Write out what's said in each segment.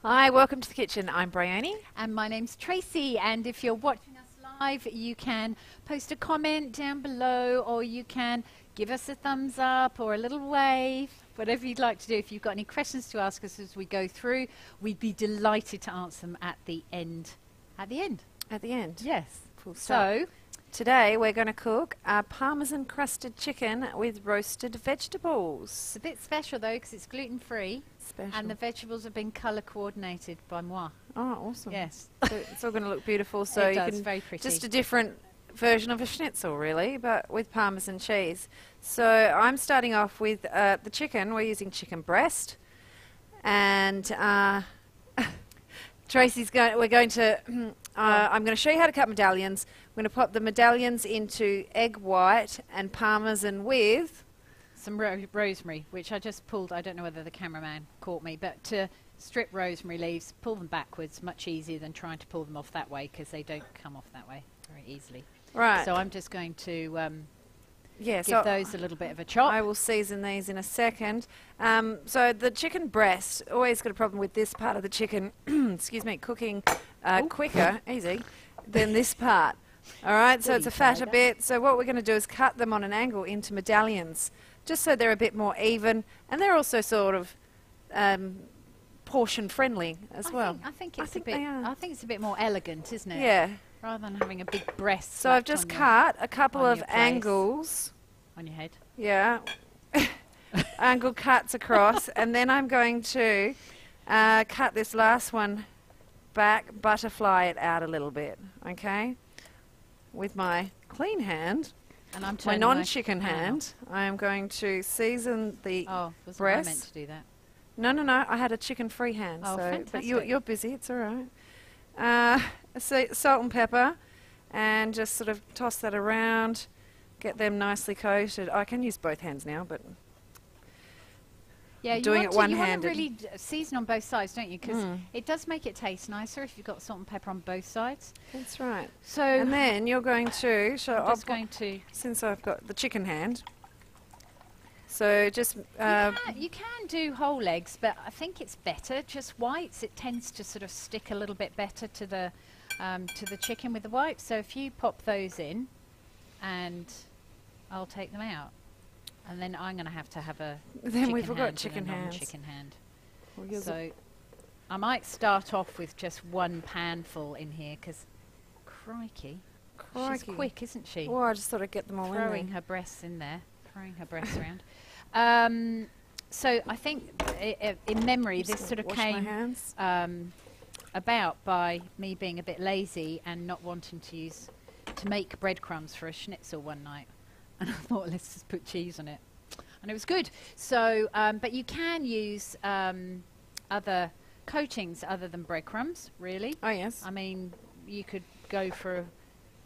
Hi, welcome to the kitchen. I'm Bryony. And my name's Tracy, and if you're watching us live, you can post a comment down below, or you can give us a thumbs up or a little wave, whatever you'd like to do. If you've got any questions to ask us as we go through, we'd be delighted to answer them at the end. At the end? At the end. Yes. Full stop. So, today we're going to cook a Parmesan crusted chicken with roasted vegetables. it's a bit special though, because it's gluten-free. Special. And the vegetables have been colour coordinated by moi. Oh, awesome. Yes. So it's all going to look beautiful. So It you does, can very pretty. just a different version of a schnitzel, really, but with Parmesan cheese. So I'm starting off with the chicken. We're using chicken breast, and Tracy's going. We're going to. I'm going to show you how to cut medallions. I'm going to pop the medallions into egg white and Parmesan with some rosemary, which I just pulled. I don't know whether the cameraman caught me, but to strip rosemary leaves, pull them backwards, much easier than trying to pull them off that way, because they don't come off that way very easily. Right. So I'm just going to give those a little bit of a chop. I will season these in a second. So the chicken breast, always got a problem with this part of the chicken, excuse me, cooking quicker, easy, than this part. All right, so it's a fatter bit. So what we're going to do is cut them on an angle into medallions, just so they're a bit more even, and they're also sort of portion friendly as well. I think it's a bit more elegant, isn't it? Yeah. Rather than having a big breast. So I've just cut a couple of angles on your head. Yeah. Angle cuts across, and then I'm going to cut this last one back, butterfly it out a little bit, okay? With my clean hand, and I'm my non-chicken hand, I am going to season the breast. I meant to do that. No, I had a chicken-free hand. Oh, so fantastic. But you're busy, it's all right. Salt and pepper, and just sort of toss that around, get them nicely coated. I can use both hands now, but yeah, doing it one-handed. You want to really season on both sides, don't you? Because it does make it taste nicer if you've got salt and pepper on both sides. That's right. So and then you're going to since I've got the chicken hand. So just you can do whole eggs, but I think it's better just whites. It tends to sort of stick a little bit better to the chicken with the whites. So if you pop those in, and I'll take them out. And then I'm going to have a then we've got chicken hands. Chicken hand. Well, so I might start off with just one panful in here, because crikey, she's quick, isn't she? Well, I just thought I'd get them all throwing her breasts in there, throwing her breasts around. So I think in memory this sort of came about by me being a bit lazy and not wanting to make breadcrumbs for a schnitzel one night. And I thought, let's just put cheese on it. And it was good. So, but you can use other coatings other than breadcrumbs, really. Oh, yes. I mean, you could go for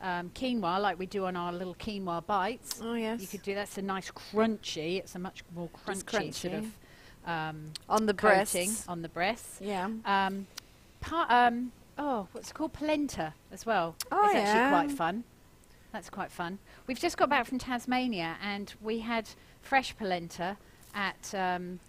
quinoa, like we do on our little quinoa bites. Oh, yes. You could do that's a nice crunchy. It's a much more crunchy sort of on the breasts. On the breasts. Yeah. What's it called? Polenta as well. Oh, it's actually quite fun. That's quite fun. We've just got back from Tasmania, and we had fresh polenta at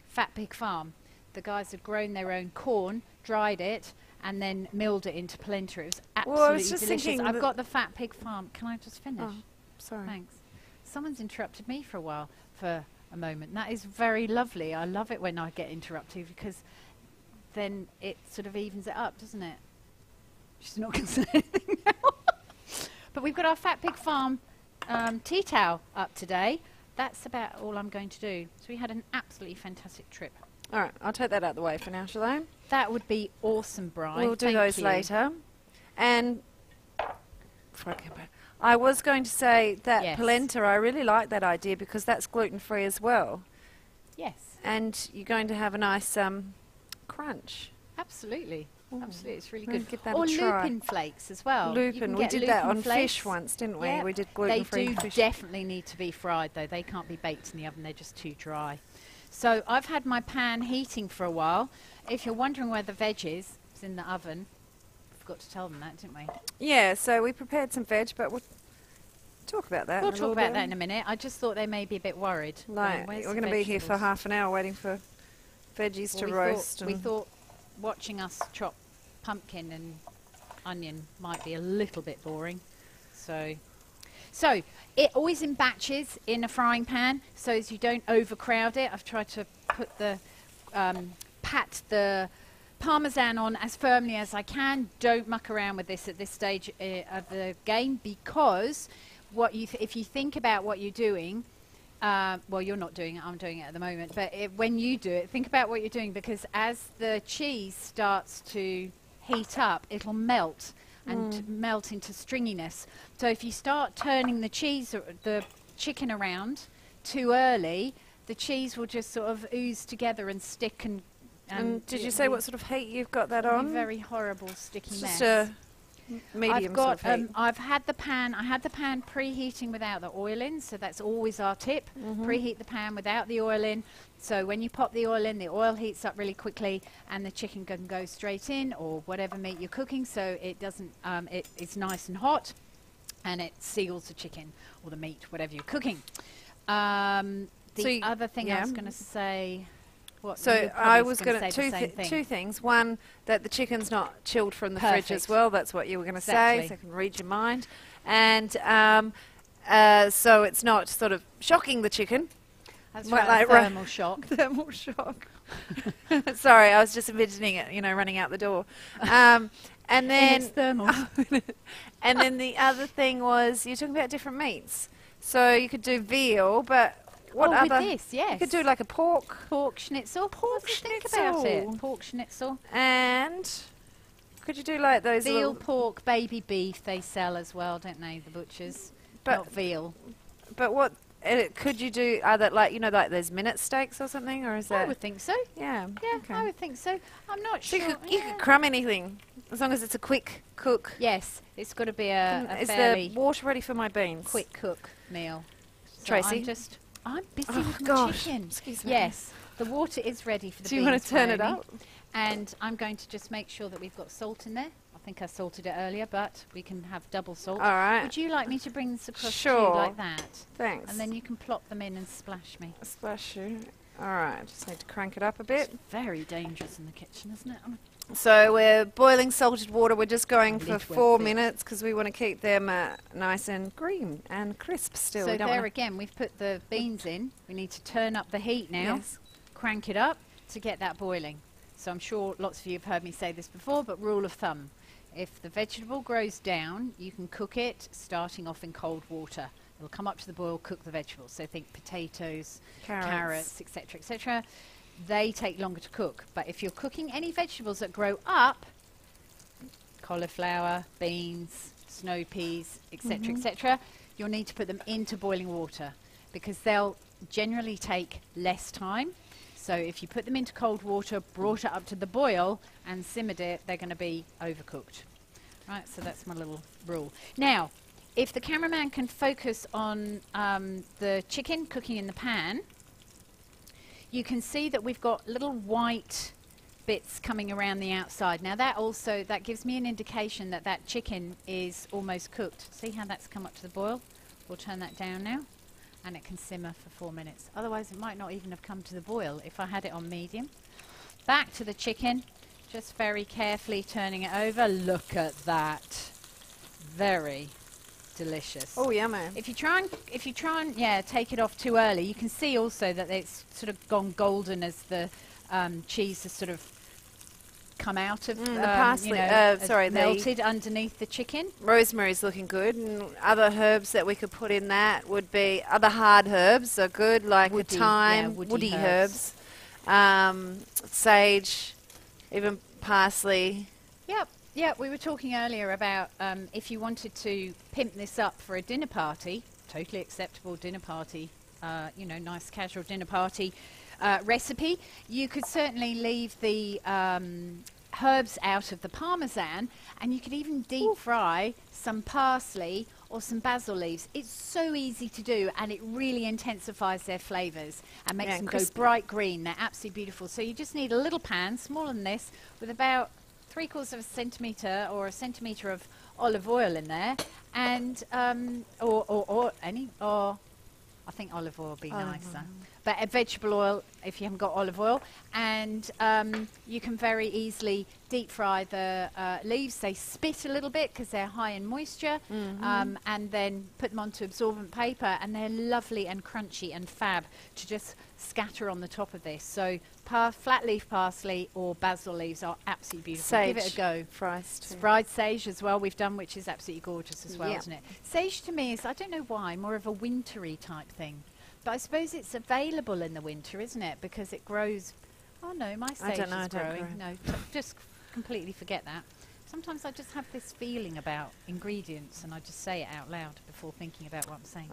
Fat Pig Farm. The guys had grown their own corn, dried it, and then milled it into polenta. It was absolutely delicious. I've got the Fat Pig Farm. Can I just finish? Oh, sorry. Thanks. Someone's interrupted me for a moment. That is very lovely. I love it when I get interrupted, because then it sort of evens it up, doesn't it? She's not going to say anything now. But we've got our Fat Pig Farm tea towel up today. That's about all I'm going to do. So we had an absolutely fantastic trip. All right, I'll take that out of the way for now, shall I? That would be awesome, Brian. We'll do those later. And I was going to say that polenta, I really like that idea, because that's gluten-free as well. Yes. And you're going to have a nice crunch. Absolutely. Absolutely, it's really good. Give that or a try. lupin flakes as well. Lupin, we did that on fish once, didn't we? Yep. We did gluten-free fish. They do definitely need to be fried, though. They can't be baked in the oven. They're just too dry. So I've had my pan heating for a while. If you're wondering where the veg is, it's in the oven. Forgot to tell them that, didn't we? Yeah, so we prepared some veg, but we'll talk about that. We'll talk about that in a minute. I just thought they may be a bit worried. Like, we're going to be here for half an hour waiting for veggies to roast. We thought watching us chop pumpkin and onion might be a little bit boring. So it always in batches in a frying pan, so as you don't overcrowd it. I've tried to put the pat the Parmesan on as firmly as I can. Don't muck around with this at this stage of the game, because if you think about what you're doing, well, you're not doing it, I'm doing it at the moment, but when you do it, think about what you're doing, because as the cheese starts to heat up, it'll melt and melt into stringiness. So if you start turning the chicken around too early, the cheese will just sort of ooze together and stick. And did you say what sort of heat you've got that on? Very horrible sticky mess. Just a medium sort of heat. I had the pan preheating without the oil in, so that's always our tip. Preheat the pan without the oil in, so when you pop the oil in, the oil heats up really quickly and the chicken can go straight in, or whatever meat you're cooking, so it doesn't it's nice and hot and it seals the chicken or the meat, whatever you're cooking. The other thing I was going to say, I was going to two things. One, that the chicken's not chilled from the fridge as well. That's what you were going to say, so I can read your mind. And so it's not sort of shocking the chicken. That's right, thermal shock. Thermal shock. Sorry, I was just envisioning it, running out the door. And then thermal. And then the other thing was, you're talking about different meats. So you could do veal, but what other? With this, yes. You could do like a pork schnitzel. Think about it. Pork schnitzel. And could you do like those veal, pork, baby beef? They sell as well, don't they? The butchers. But not veal. But what could you do? Are that like like those minute steaks or something, or is that? I would think so. Yeah. Yeah, okay. I would think so. I'm not so sure. You could crumb anything as long as it's a quick cook. Yes, it's got to be a is fairly the water ready for my beans? Quick cook meal. So Tracy, I'm busy with my chicken. Excuse me. Yes, the water is ready for the beans. Do you want to turn it up? And I'm going to just make sure that we've got salt in there. I think I salted it earlier, but we can have double salt. All right. Would you like me to bring this across to you like that? Thanks. And then you can plop them in and splash me. Splash you. All right. Just need to crank it up a bit. It's very dangerous in the kitchen, isn't it? So we're boiling salted water. We're just going for 4 minutes because we want to keep them nice and green and crisp still. So there again, we've put the beans in. We need to turn up the heat now. Yes. Crank it up to get that boiling. So I'm sure lots of you have heard me say this before, but rule of thumb. If the vegetable grows down, you can cook it starting off in cold water. It'll come up to the boil, cook the vegetables. So think potatoes, carrots, etc., etc. They take longer to cook. But if you're cooking any vegetables that grow up, cauliflower, beans, snow peas, etc., etc., you'll need to put them into boiling water because they'll generally take less time. So if you put them into cold water, brought it up to the boil and simmered it, they're going to be overcooked. Right, so that's my little rule. Now, if the cameraman can focus on the chicken cooking in the pan, you can see that we've got little white bits coming around the outside. Now that gives me an indication that that chicken is almost cooked. See how that's come up to the boil? We'll turn that down now. And it can simmer for 4 minutes. Otherwise, it might not even have come to the boil if I had it on medium. Back to the chicken, just very carefully turning it over. Look at that. Very delicious. Oh, yummy. If you try and take it off too early, you can see also that it's sort of gone golden as the cheese has sort of come out of the parsley. Melted underneath the chicken. Rosemary's looking good, and other herbs that we could put in that would be other hard herbs are good, like thyme, woody herbs, sage, even parsley. Yep. We were talking earlier about if you wanted to pimp this up for a dinner party, totally acceptable dinner party, nice casual dinner party. Recipe, you could certainly leave the herbs out of the Parmesan, and you could even deep fry some parsley or some basil leaves. It's so easy to do, and it really intensifies their flavours and makes them go bright green. They're absolutely beautiful. So you just need a little pan, smaller than this, with about 3/4 of a centimetre or a centimetre of olive oil in there, and I think olive oil would be nicer. but a vegetable oil if you haven't got olive oil. And you can very easily deep fry the leaves. They spit a little bit because they're high in moisture, and then put them onto absorbent paper, and they're lovely and crunchy and fab to just scatter on the top of this. So flat leaf parsley or basil leaves are absolutely beautiful. Sage. Give it a go. Fried sage as well we've done, which is absolutely gorgeous as well, isn't it? Sage to me is, I don't know why, more of a wintry type thing. But I suppose it's available in the winter, isn't it? Because it grows. Oh no, my sage is growing. No, just completely forget that. Sometimes I just have this feeling about ingredients, and I just say it out loud before thinking about what I'm saying.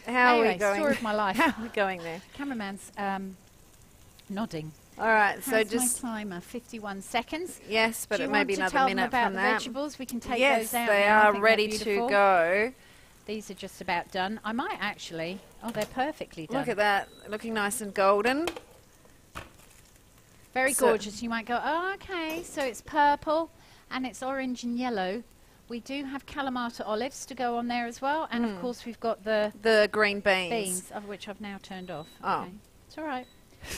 How anyway, are we going? Story of my life. How are we going there? Cameraman's nodding. All right, so How's just my timer, 51 seconds. Yes, but Do it may be another minute about from the that. vegetables? We can take Yes, those out. they now. I are think ready they're to beautiful. go. These are just about done. I might actually. Oh, they're perfectly done. Look at that, looking nice and golden. Very gorgeous. You might go, oh, okay, so it's purple and it's orange and yellow. We do have Kalamata olives to go on there as well, and of course we've got the green beans. of which I've now turned off. Oh. Okay. It's all right.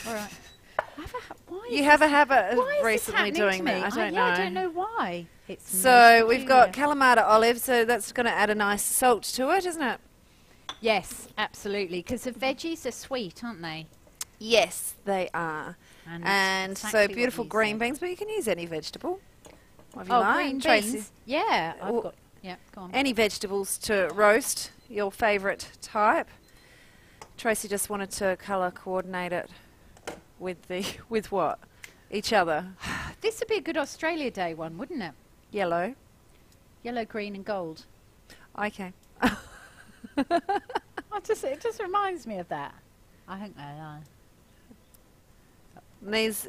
All right. You have a habit of why is recently this doing happening that. to me? I don't know. I don't know why. It's So we've got Kalamata olives, so that's going to add a nice salt to it, isn't it? Yes, absolutely, because the veggies are sweet, aren't they? Yes, they are. And exactly so what beautiful you green said. beans, but you can use any vegetable. What Oh, like. green Tracy, beans. Yeah, Well, I've got. Yeah, go on. any vegetables to roast, your favourite type. Tracy just wanted to colour coordinate it with what? Each other. This would be a good Australia Day one, wouldn't it? Yellow. Yellow, green, and gold. Okay. It just reminds me of that. I think they are. And these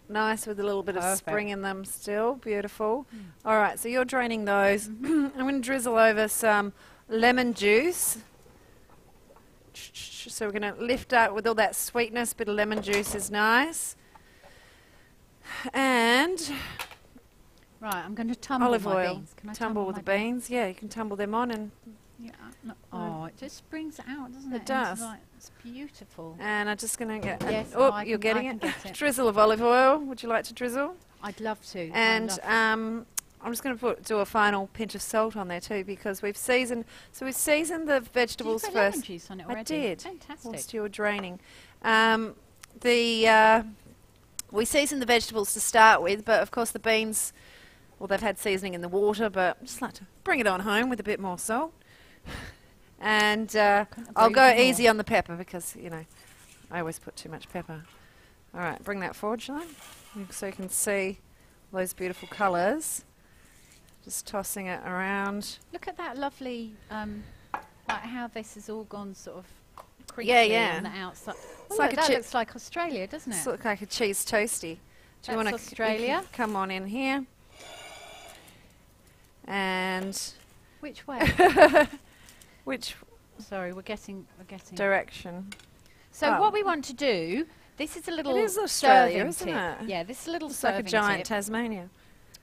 nice with a little bit of Perfect. spring in them still. Beautiful. All right, so you're draining those. I'm going to drizzle over some lemon juice. So we're going to lift up with all that sweetness. Bit of lemon juice is nice. And Right, I'm going to tumble olive my oil. beans. Can I tumble with my the beans. Yeah, you can tumble them on. And Yeah. No, oh, it just brings it out, doesn't it? It does. It's beautiful. and I'm just going to get... Yes, oh, I you're can- getting I it. can get it. Drizzle of olive oil. Would you like to drizzle? I'd love to. And I'm just going to do a final pinch of salt on there too, because we've seasoned. So we've seasoned the vegetables did you put lemon first. juice on it I already? did. Fantastic. Whilst you were draining, we seasoned the vegetables to start with, but of course the beans, well, they've had seasoning in the water, but I just like to bring it on home with a bit more salt. And I'll go easy on the pepper because I always put too much pepper. All right, bring that forward, shall I? So you can see those beautiful colours. Just tossing it around. Look at that lovely, like how this has all gone sort of crinkly Yeah. on the outside. It's Oh, like look, a that chip. looks like Australia, doesn't it? It's look like a cheese toasty. Do you That's want Australia. come on in here? And Which way? which Sorry, we're getting. direction? So Oh. what we want to do, this is a little It is Australia, serving isn't tip. it? Yeah, this is a little It's like a serving giant tip. Tasmania.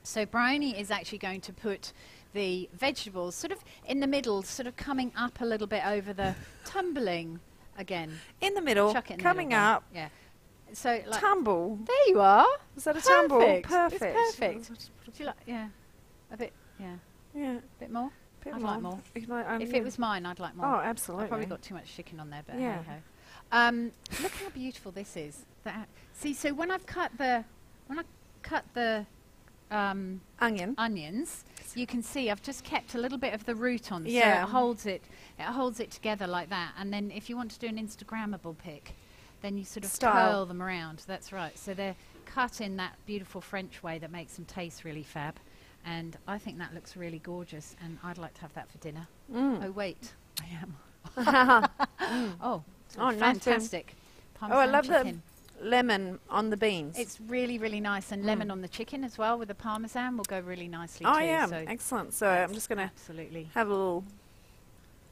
So Bryony is actually going to put the vegetables sort of in the middle, sort of coming up a little bit over the tumbling again. In the middle, Chuck it in the coming middle, up, Yeah. So like tumble. there you are. Is that a tumble? Perfect. Perfect. It's perfect. Do you like? Yeah. A bit. Yeah. Yeah, A bit more. bit I'd more. like more. You can like, If yeah. it was mine, I'd like more. Oh, I absolutely. probably got too much chicken on there, but Yeah. hey-ho. Look how beautiful this is. See, so when I've cut the Onion. onions, you can see I've just kept a little bit of the root on, Yeah. so it holds it. It holds it together like that. And then if you want to do an Instagrammable pic, then you sort of Style. curl them around. That's right. So they're cut in that beautiful French way that makes them taste really fab. And I think that looks really gorgeous. And I'd like to have that for dinner. Mm. Oh wait, I am. Oh, Oh, nice fantastic! Oh, I Parmesan love chicken. the lemon on the beans. It's really, really nice, and lemon on the chicken as well with the parmesan will go really nicely oh too. yeah, So excellent. So I'm just going to absolutely. have a little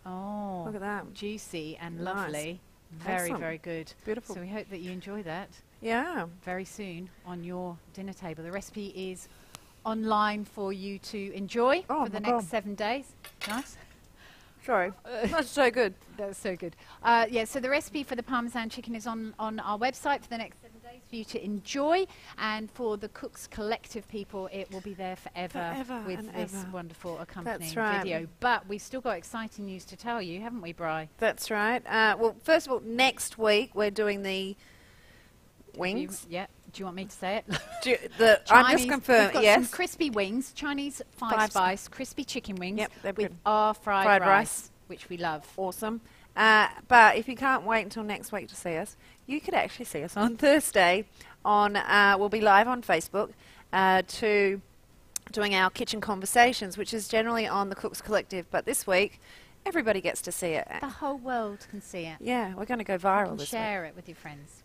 Oh, look at that. juicy and Nice. lovely. Very, Excellent. very good. Beautiful. So we hope that you enjoy that Yeah. very soon on your dinner table. The recipe is online for you to enjoy Oh, for the my next God. 7 days. Nice. Sorry. That's so good. That's so good. Yeah, so the recipe for the Parmesan chicken is on our website for the next 7 days for you to enjoy. And for the Cooks Collective people, it will be there forever with this wonderful accompanying video. But we've still got exciting news to tell you, haven't we, Bri? That's right. Well, first of all, next week we're doing the wings. Yeah. Do you want me to say it? I'm just confirming. We've got yes. some crispy wings, Chinese five-spice crispy chicken wings with good. our fried rice, which we love. Awesome. But if you can't wait until next week to see us, you could actually see us on Thursday. We'll be live on Facebook to doing our kitchen conversations, which is generally on the Cooks Collective. But this week, everybody gets to see it. The whole world can see it. Yeah, we're going to go viral this week. Share it with your friends.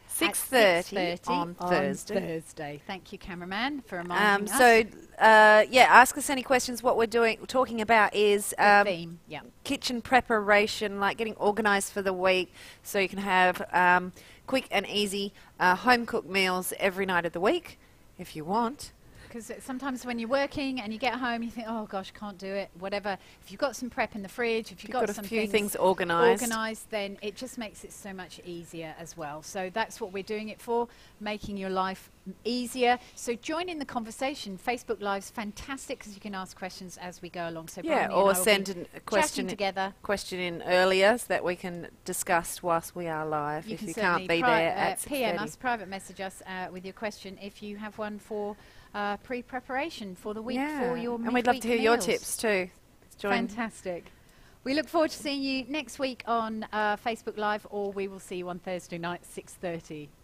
6:30 on Thursday. Thank you, cameraman, for reminding us. So, ask us any questions. What we're talking about is theme. Yeah. Kitchen preparation, like getting organised for the week, so you can have quick and easy home-cooked meals every night of the week, if you want. Because sometimes when you're working and you get home, you think, oh gosh, can't do it, whatever. If you've got some prep in the fridge, if you've got a some few things organised, then it just makes it so much easier as well. So that's what we're doing it for, making your life easier. So join in the conversation. Facebook Live's fantastic because you can ask questions as we go along. So or send a question in earlier so that we can discuss whilst we are live. If you can't be there at 6:30. PM us, private message us with your question if you have one for pre-preparation for the week for your midweek and we'd love to hear your meals. tips too. Fantastic. We look forward to seeing you next week on Facebook Live, or we will see you on Thursday night, 6:30.